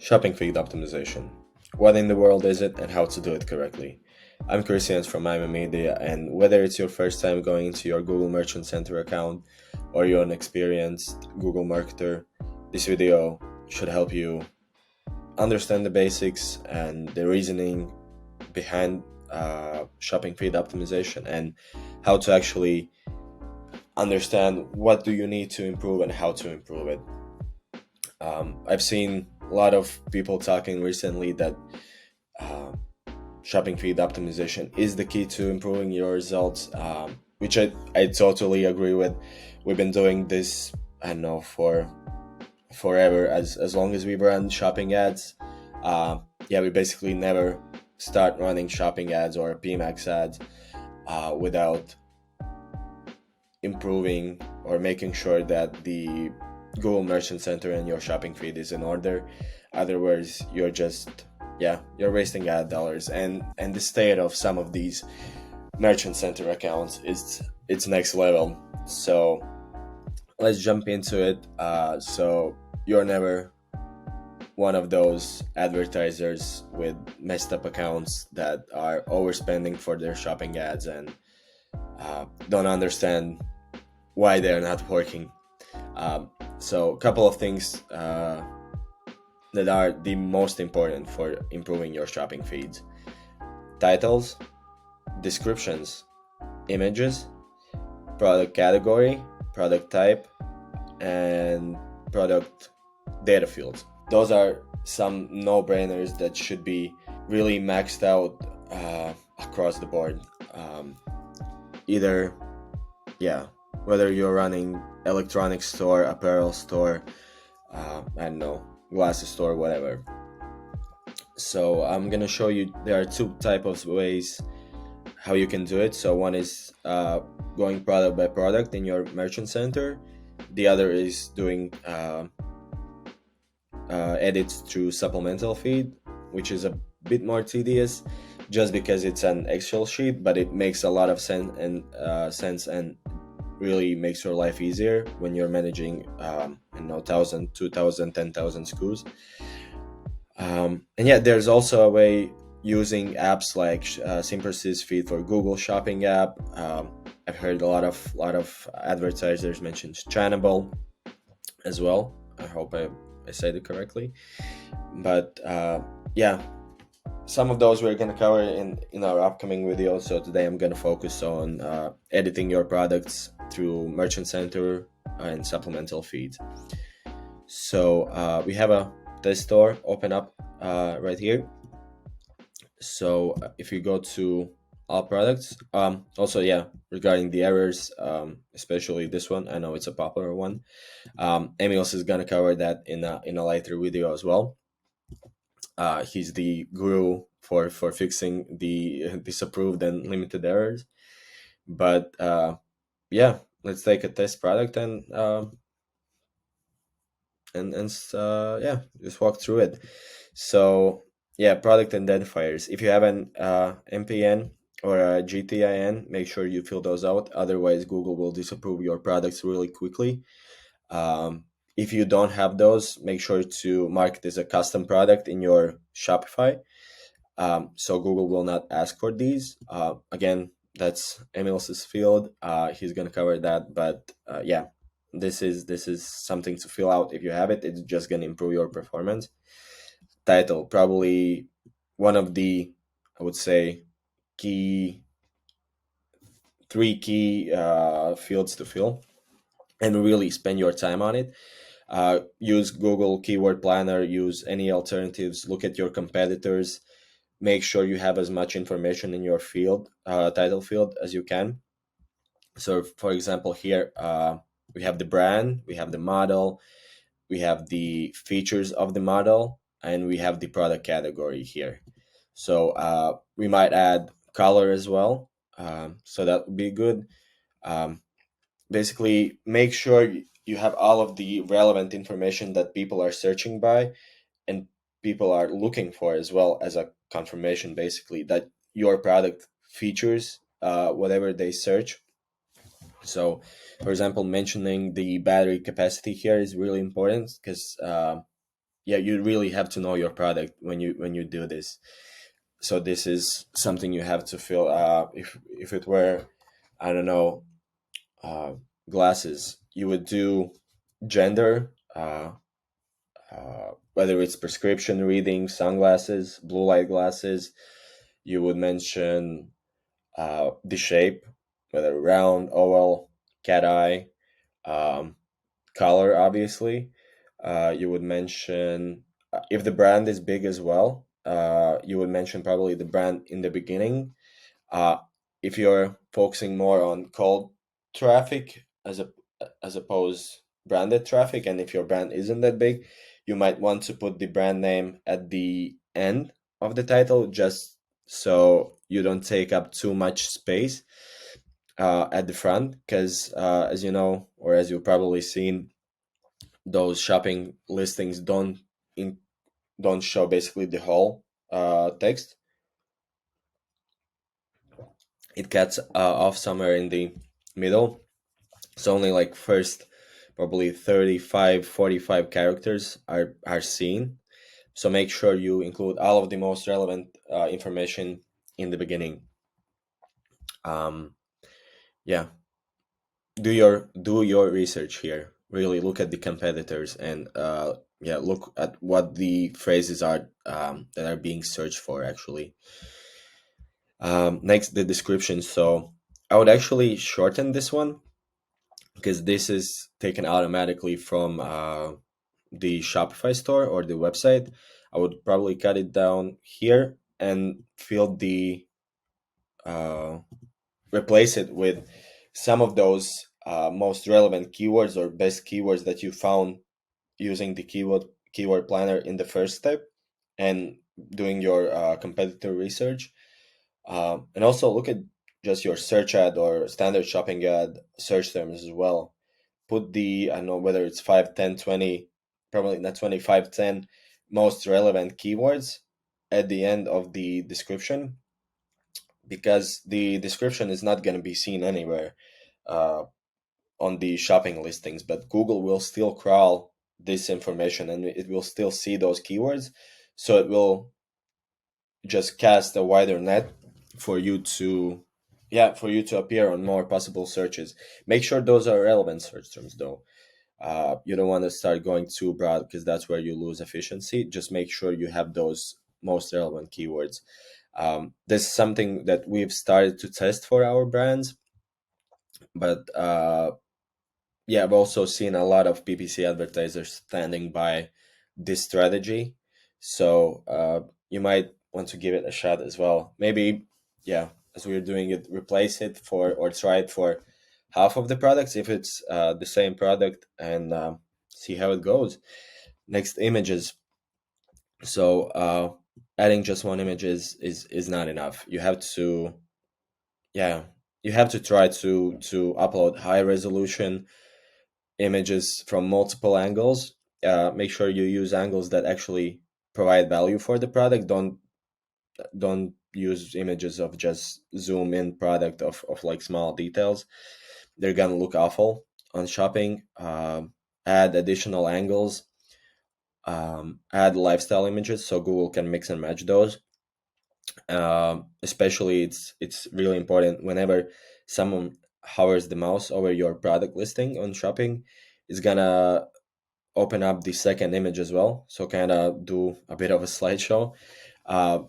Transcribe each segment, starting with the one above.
Shopping feed optimization. What in the world is it and how to do it correctly? I'm Christian from Out Media, and whether it's your first time going into your Google Merchant Center account or you're an experienced Google marketer, this video should help you understand the basics and the reasoning behind shopping feed optimization and how to actually understand what do you need to improve and how to improve it. I've seen a lot of people talking recently that uh, shopping feed optimization is the key to improving your results, which I totally agree with. We've been doing this, I don't know, for forever, as long as we run shopping ads. Yeah, we basically never start running shopping ads or PMAX ads without improving or making sure that the Google Merchant Center and your shopping feed is in order. Otherwise, you're wasting ad dollars. And the state of some of these Merchant Center accounts is it's next level. So let's jump into it. So you're never one of those advertisers with messed up accounts that are overspending for their shopping ads and don't understand why they're not working. So a couple of things that are the most important for improving your shopping feeds: titles, descriptions, images, product category, product type, and product data fields. Those are some no-brainers that should be really maxed out across the board. Either, whether you're running electronics store, apparel store, I don't know, glasses store, whatever. So I'm gonna show you there are two types of ways how you can do it. So one is going product by product in your merchant center. The other is doing edits through supplemental feed, which is a bit more tedious just because it's an Excel sheet, but it makes a lot of sense and really makes your life easier when you're managing 1,000, 2,000, 10,000 SKUs. And yeah, there's also a way using apps like Simpress's feed for Google Shopping app. I've heard a lot of advertisers mention Channable as well. I hope I said it correctly. But yeah, some of those we're going to cover in our upcoming video. So today I'm going to focus on editing your products through Merchant Center and supplemental feeds. So we have a test store open up right here. So if you go to all products, also regarding the errors, especially this one, I know it's a popular one. Emils is gonna cover that in a later video as well. He's the guru for fixing the disapproved and limited errors. But let's take a test product and just walk through it. So product identifiers. If you have an MPN or a GTIN, make sure you fill those out. Otherwise, Google will disapprove your products really quickly. If you don't have those, make sure to mark it as a custom product in your Shopify. So Google will not ask for these. Again, that's Emil's field. He's gonna cover that, but this is something to fill out. If you have it, it's just gonna improve your performance. Title, probably one of the, I would say, three key fields to fill, and really spend your time on it. Use Google Keyword Planner, use any alternatives, look at your competitors, make sure you have as much information in your field, title field, as you can. So for example, here we have the brand, we have the model, we have the features of the model, and we have the product category here. So we might add color as well. So that would be good. Basically, make sure you have all of the relevant information that people are searching by and people are looking for, as well as a confirmation, basically, that your product features whatever they search. So, for example, mentioning the battery capacity here is really important because yeah, you really have to know your product when you do this. So this is something you have to fill. If it were, I don't know, uh, glasses, you would do gender, whether it's prescription reading, sunglasses, blue light glasses. You would mention the shape, whether round, oval, cat eye, um, color, obviously. You would mention if the brand is big as well. You would mention probably the brand in the beginning. Uh, if you're focusing more on cold traffic as opposed branded traffic, and if your brand isn't that big, you might want to put the brand name at the end of the title, just so you don't take up too much space at the front. Because as you know, or as you've probably seen, those shopping listings in, don't show basically the whole text. It cuts off somewhere in the middle. So only like first probably 35, 45 characters are seen. So make sure you include all of the most relevant information in the beginning. Um, yeah, do your research here. Really look at the competitors and yeah, look at what the phrases are that are being searched for actually. Next, the description. So I would actually shorten this one because this is taken automatically from the Shopify store or the website. I would probably cut it down here and fill the uh, replace it with some of those most relevant keywords or best keywords that you found using the keyword planner in the first step and doing your competitor research. And also look at just your search ad or standard shopping ad search terms as well. Put the, I don't know whether it's 5, 10, 20, probably not 25, 10 most relevant keywords at the end of the description, because the description is not going to be seen anywhere uh, on the shopping listings, but Google will still crawl this information and it will still see those keywords. So it will just cast a wider net for you to, yeah, for you to appear on more possible searches. Make sure those are relevant search terms though. You don't want to start going too broad because that's where you lose efficiency. Just make sure you have those most relevant keywords. This is something that we've started to test for our brands, but yeah, I've also seen a lot of PPC advertisers standing by this strategy. So you might want to give it a shot as well. Maybe, yeah, as we're doing it, replace it for or try it for half of the products if it's the same product, and see how it goes. Next, images. So adding just one image is not enough. You have to, yeah, you have to try to upload high resolution images from multiple angles. Make sure you use angles that actually provide value for the product. Don't use images of just zoom in product of like small details. They're gonna look awful on shopping. Add additional angles. Add lifestyle images so Google can mix and match those. Especially it's really important whenever someone hovers the mouse over your product listing on shopping, it's gonna open up the second image as well. So kind of do a bit of a slideshow, uh,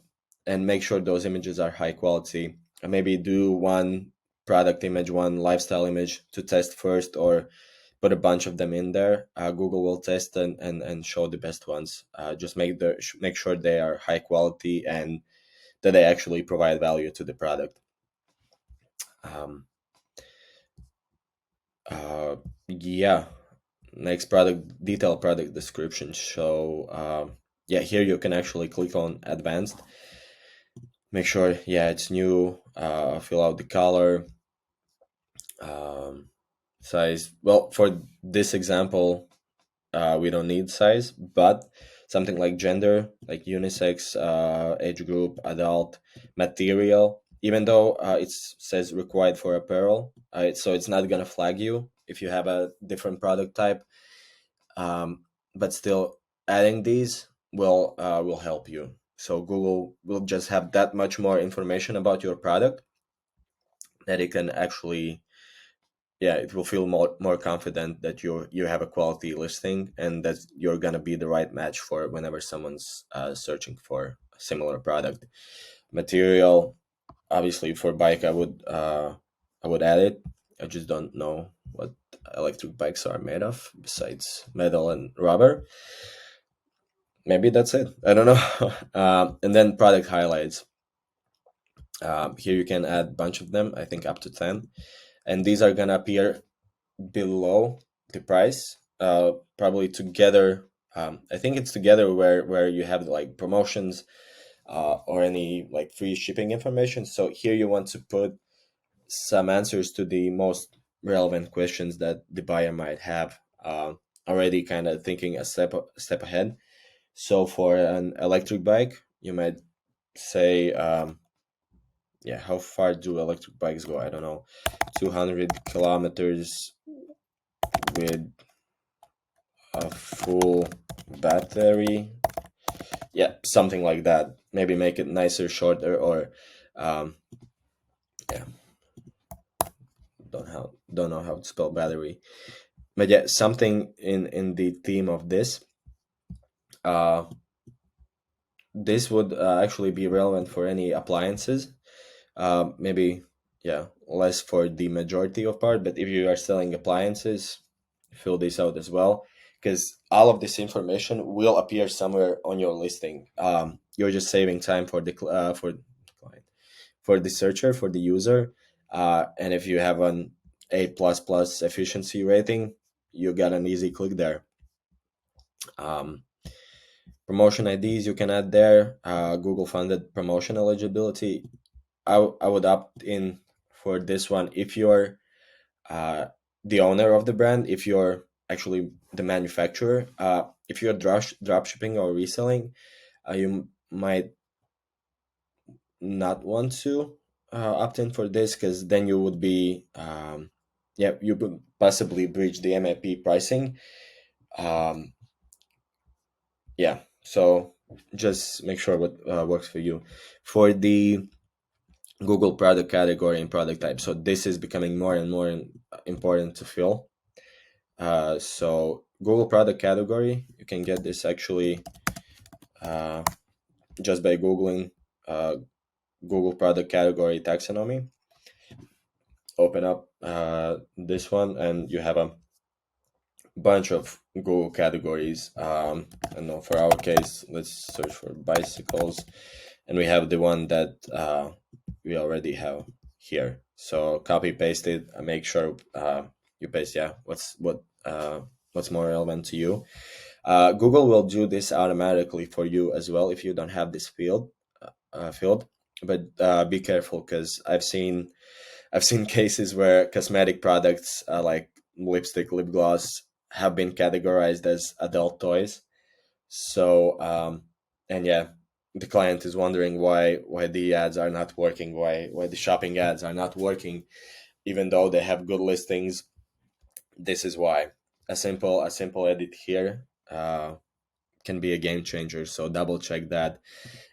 and make sure those images are high quality. And maybe do one product image, one lifestyle image to test first, or put a bunch of them in there. Google will test and show the best ones. Just make sure they are high quality and that they actually provide value to the product. Um, yeah. Next, product detail, product description. So yeah, here you can actually click on advanced. Make sure, yeah, it's new. Fill out the color, um, size. Well, for this example, we don't need size, but something like gender, like unisex, age group, adult, material. Even though it says required for apparel, so it's not gonna flag you if you have a different product type. But still, adding these will help you. So Google will just have that much more information about your product that it can actually, yeah, it will feel more confident that you have a quality listing and that you're gonna be the right match for whenever someone's searching for a similar product. Material, obviously for bike, I would add it. I just don't know what electric bikes are made of besides metal and rubber. Maybe that's it. I don't know. And then product highlights. Here you can add a bunch of them. I think up to 10, and these are gonna appear below the price. Probably together. I think it's together where you have like promotions or any like free shipping information. So here you want to put some answers to the most relevant questions that the buyer might have, already kind of thinking a step ahead. So for an electric bike, you might say, yeah, how far do electric bikes go? I don't know, 200 kilometers with a full battery. Yeah, something like that. Maybe make it nicer, shorter, or um, yeah, don't know how to spell battery, but yeah, something in the theme of this. Uh, this would actually be relevant for any appliances. Maybe, yeah, less for the majority of part, but if you are selling appliances, fill this out as well, because all of this information will appear somewhere on your listing. You're just saving time for the client, for the searcher, for the user, and if you have an A++ efficiency rating, you got an easy click there. Um, Promotion IDs you can add there. Google funded promotion eligibility. I would opt in for this one if you're uh, the owner of the brand, if you're actually the manufacturer. If you're drop shipping or reselling, you might not want to opt in for this, because then you would be, yeah, you would possibly breach the MAP pricing. Um, yeah, so just make sure what works for you. For the Google product category and product type, so this is becoming more and more important to fill. So Google product category, you can get this actually uh, just by Googling Google product category taxonomy. Open up this one and you have a bunch of Google categories. I know for our case, let's search for bicycles, and we have the one that we already have here. So copy paste it and make sure you paste, yeah, what's more relevant to you. Google will do this automatically for you as well if you don't have this field, but be careful, because I've seen cases where cosmetic products like lipstick, lip gloss have been categorized as adult toys. So and yeah, the client is wondering why the ads are not working, why the shopping ads are not working, even though they have good listings. This is why a simple edit here can be a game changer. So double check that.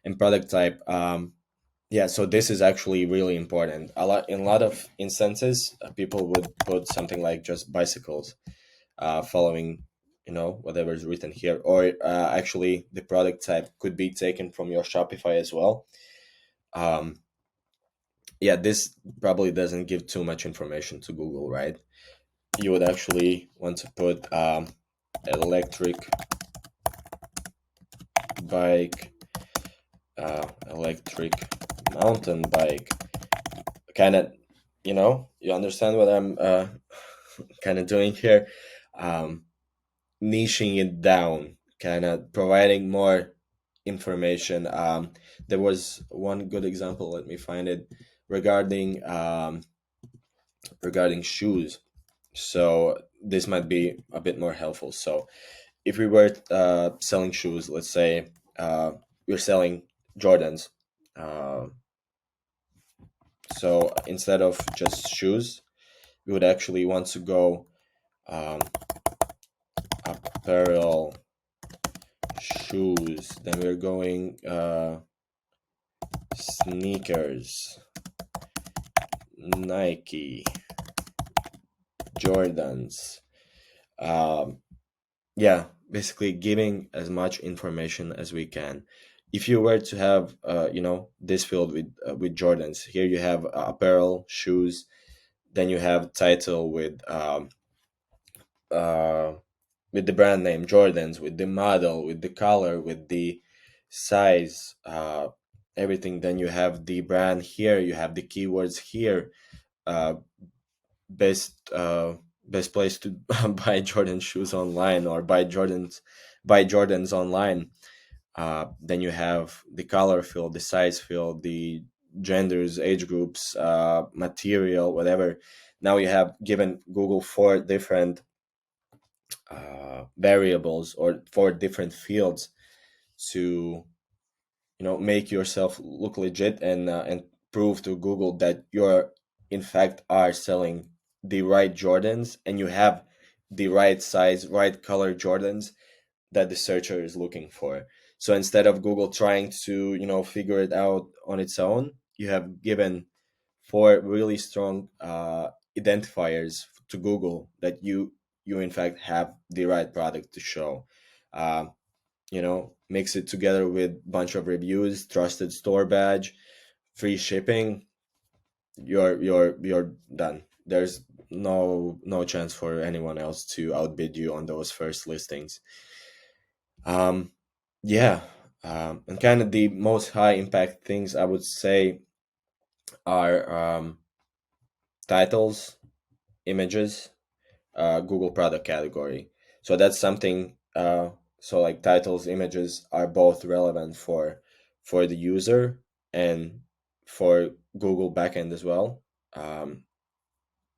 And product type, yeah, so this is actually really important. In a lot of instances, people would put something like just bicycles, following, whatever is written here, or actually the product type could be taken from your Shopify as well. Um, yeah, this probably doesn't give too much information to Google, right? You would actually want to put electric bike, electric mountain bike, kind of, you understand what I'm kind of doing here. um, Niching it down, kind of providing more information. There was one good example, let me find it, regarding shoes. So this might be a bit more helpful. So if we were selling shoes, let's say we're selling Jordans. uh, so instead of just shoes, we would actually want to go um, apparel shoes. Then we're going sneakers, Nike, Jordans. Um, yeah, basically giving as much information as we can. If you were to have, this field with Jordans, here you have apparel, shoes. Then you have title uh, with the brand name Jordans, with the model, with the color, with the size, everything. Then you have the brand here. You have the keywords here. Uh, best best place to buy Jordan shoes online, or buy Jordans online. Then you have the color field, the size field, the genders, age groups, material, whatever. Now you have given Google four different variables, or four different fields to make yourself look legit, and prove to Google that you're in fact are selling the right Jordans, and you have the right size, right color Jordans that the searcher is looking for. So instead of Google trying to figure it out on its own, you have given four really strong identifiers to Google that you in fact have the right product to show. Um, Mix it together with bunch of reviews, trusted store badge, free shipping. You're done. There's no chance for anyone else to outbid you on those first listings. um yeah. And kind of the most high impact things I would say are titles, images, Google product category. So that's something. So like titles, images are both relevant for the user and for Google backend as well.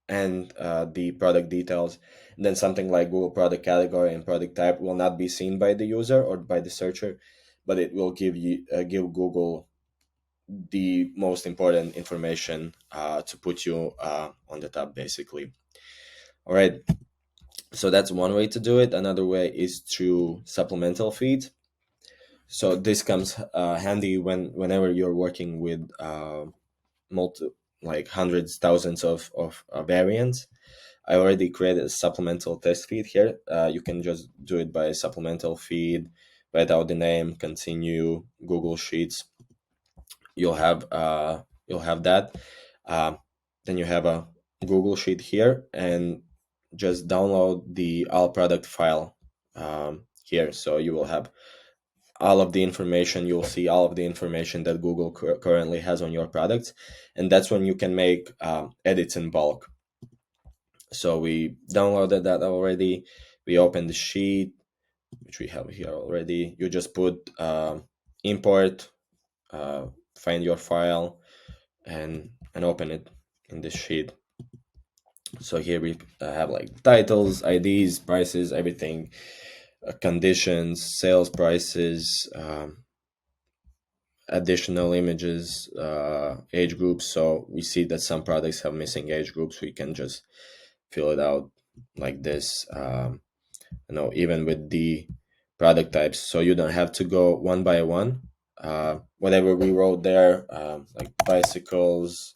And the product details. And then something like Google product category and product type will not be seen by the user or by the searcher, but it will give Google the most important information to put you on the top, basically. All right. So that's one way to do it. Another way is through supplemental feeds. So this comes handy whenever you're working with multi like hundreds, thousands of variants. I already created a supplemental test feed here. You can just do it by supplemental feed, write out the name, continue, Google Sheets. You'll have that. Um, then you have a Google Sheet here, and just download the all product file here. So you will have all of the information. You'll see all of the information that Google currently has on your products, and that's when you can make edits in bulk. So we downloaded that already. We opened the sheet, which we have here already. You just put import, find your file, and open it in this sheet. So here we have like titles, IDs, prices, everything, conditions, sales prices, additional images, age groups. So we see that some products have missing age groups. We can just fill it out like this. Even with the product types, so you don't have to go one by one. Whatever we wrote there, like bicycles,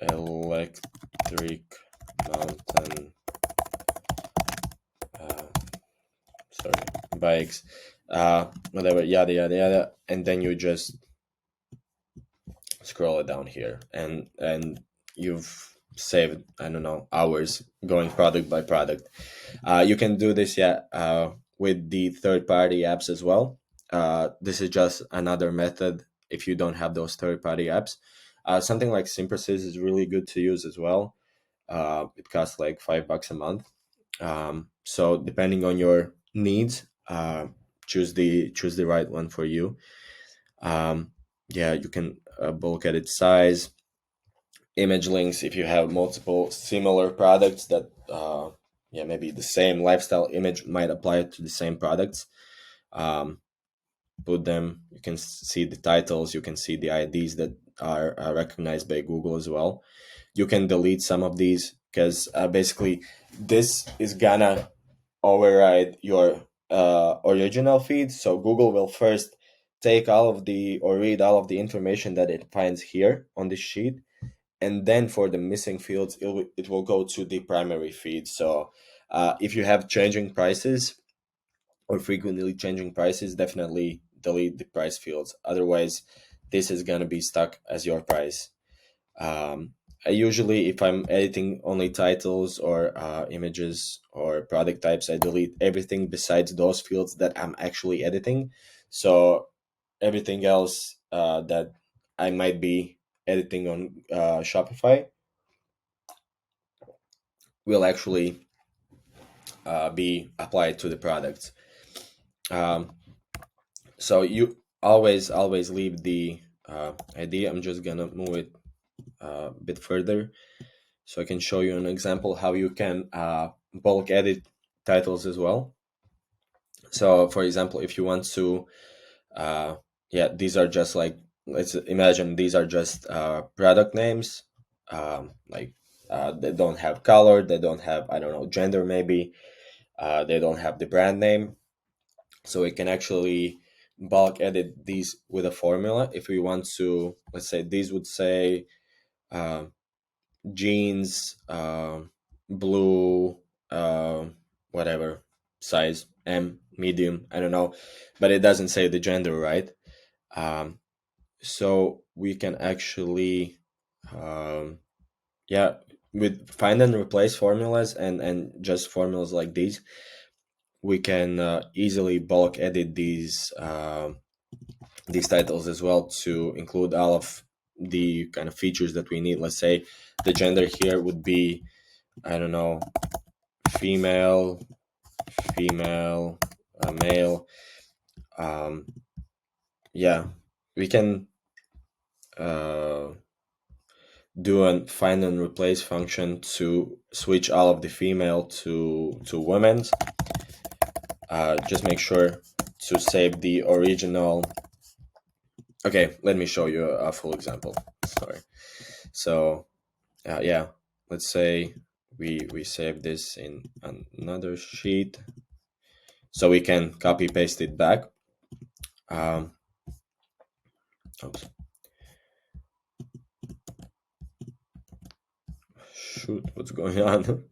electric mountain, uh, sorry, bikes, whatever, yada yada yada, and then you just scroll it down here, and you've saved, I don't know, hours going product by product. You can do this, with the third party apps as well. This is just another method if you don't have those third party apps. Something like Simprasys is really good to use as well. It costs like $5 a month. So depending on your needs, choose the right one for you. Yeah, you can bulk edit size, image links if you have multiple similar products that maybe the same lifestyle image might apply to the same products. Put them. You can see the titles, you can see the IDs that are recognized by Google as well. You can delete some of these because basically this is gonna override your original feed. So Google will first take all of the or read all of the information that it finds here on this sheet, and then for the missing fields, it will go to the primary feed. So if you have changing prices or frequently changing prices, definitely delete the price fields. Otherwise, this is going to be stuck as your price. um, I usually, if I'm editing only titles or images or product types, I delete everything besides those fields that I'm actually editing. So everything else that I might be editing on Shopify will actually be applied to the products. Um, so you always leave the ID. I'm just gonna move it a bit further so I can show you an example how you can bulk edit titles as well. So for example, if you want to these are just like, let's imagine these are just product names. Like they don't have color, they don't have, I don't know, gender maybe, they don't have the brand name. So we can actually bulk edit these with a formula. If we want to, let's say these would say uh, jeans, blue, whatever size, M, medium, I don't know, but it doesn't say the gender, right? Um, so we can actually, um, yeah, with find and replace formulas and just formulas like these, we can easily bulk edit these titles as well to include all of the kind of features that we need. Let's say the gender here would be, I don't know, female, male. Um, yeah, we can uh, do a find and replace function to switch all of the female to women's. Just make sure to save the original. Okay, let me show you a full example. Sorry. So yeah, let's say we save this in another sheet, so we can copy paste it back. Um, oops. Shoot, what's going on?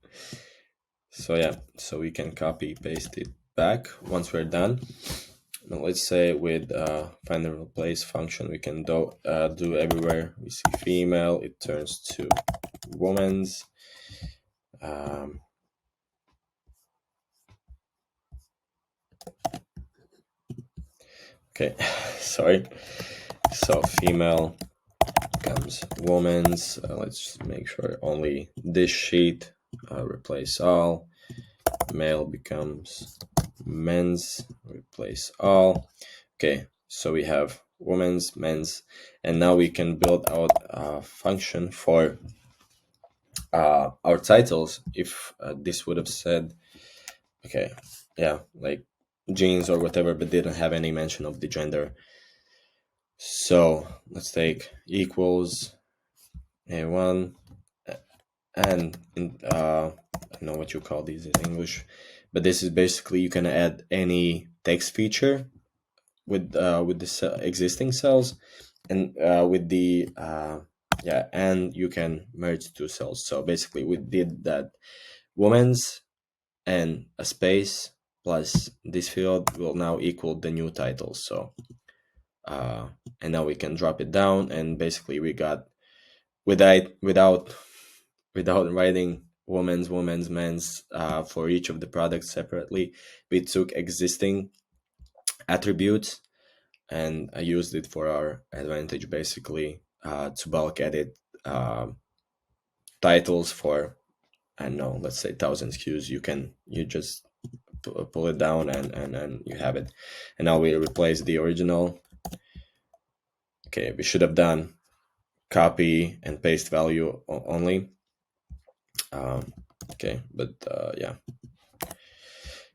So yeah, so we can copy paste it back once we're done. Now let's say with find and replace function, we can do everywhere we see female, it turns to woman's. Um, okay, sorry. So female becomes woman's. Let's make sure only this sheet, replace all. Male becomes men's, replace all. Okay, so we have women's, men's, and now we can build out a function for our titles. If this would have said, okay, yeah, like jeans or whatever, but didn't have any mention of the gender. So let's take equals a1, and I don't know what you call these in English, but this is basically you can add any text feature with the existing cells, and with the and you can merge two cells. So basically, we did that women's and a space plus this field will now equal the new title. So and now we can drop it down, and basically we got without writing women's, men's for each of the products separately. We took existing attributes and I used it for our advantage, basically, to bulk edit titles for, I don't know, let's say 1,000 SKUs. You just pull it down and you have it. And now we replace the original. Okay, we should have done copy and paste value only. Okay, but yeah,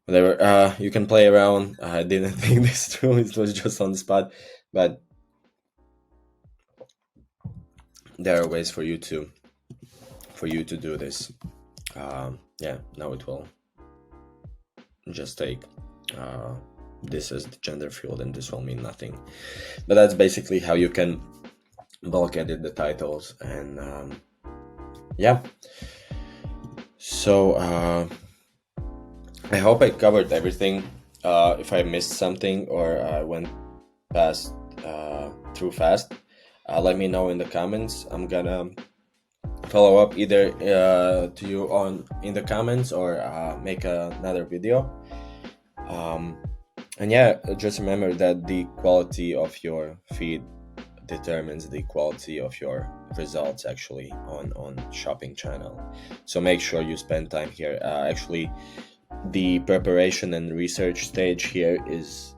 whatever. You can play around. I didn't think this through. It was just on the spot, but there are ways for you to do this. Yeah, now it will just take this as the gender field, and this will mean nothing. But that's basically how you can bulk edit the titles. And yeah, so I hope I covered everything. If I missed something or I went past through fast, let me know in the comments. I'm gonna follow up either to you in the comments or make another video. And yeah, just remember that the quality of your feed determines the quality of your results actually on shopping channel. So make sure you spend time here. Actually, the preparation and research stage here is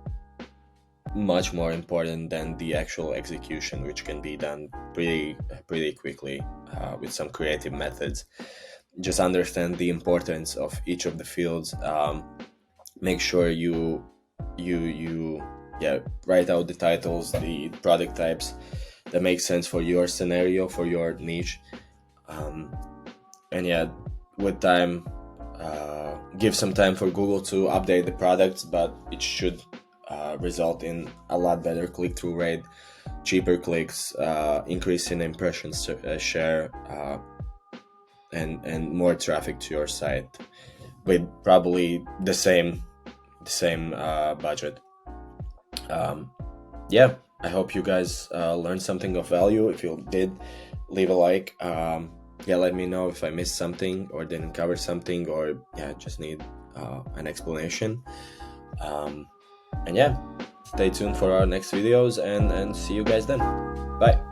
much more important than the actual execution, which can be done pretty quickly with some creative methods. Just understand the importance of each of the fields. Make sure you write out the titles, the product types that make sense for your scenario, for your niche. And yeah, with time, give some time for Google to update the products, but it should result in a lot better click-through rate, cheaper clicks, increase in impressions share, and more traffic to your site with probably the same budget. Yeah, I hope you guys learned something of value. If you did, leave a like. Yeah, let me know if I missed something or didn't cover something, or yeah, just need an explanation. And yeah, stay tuned for our next videos, and see you guys then. Bye.